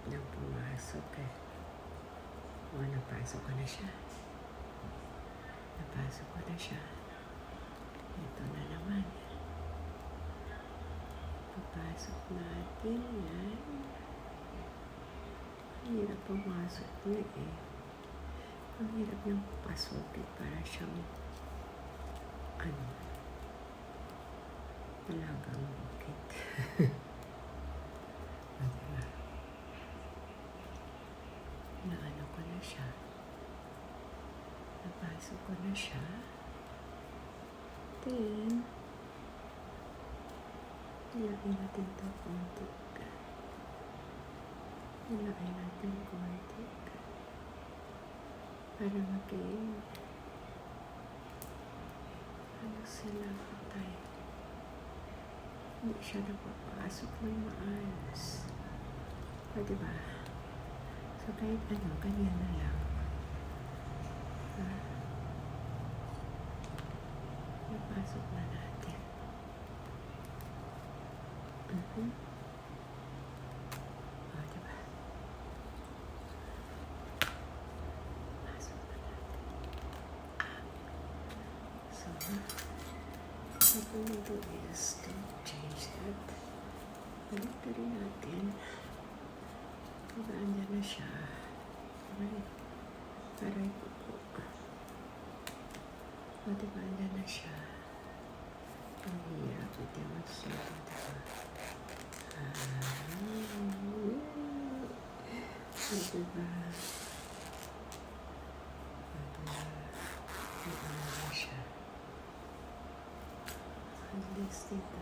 niyang pumasok eh. O, napasok ko na siya. Napasok ko na siya. Ito na naman. Papasok natin yan. Ang hirap pumasok niya eh. Ang hirap niyang pasokin para siyang talagang bukit. Diba? Naano ko na siya. Napasok ko na siya. Then, ilagay natin ito konti. Ilagay natin konti. Para maging sila patay. Hindi siya napapasok ng maayos. O, diba? So, kahit ganyan na lang. Napasok na natin. O, diba? Pasok na natin. So, what we will do is to change that. Balik na rin natin. Diba, andyan na siya. Aray ko po. O, diba, andyan na siya. Ang hirap. Hindi magsusunod, diba? O, diba? Diba na siya. At least dito.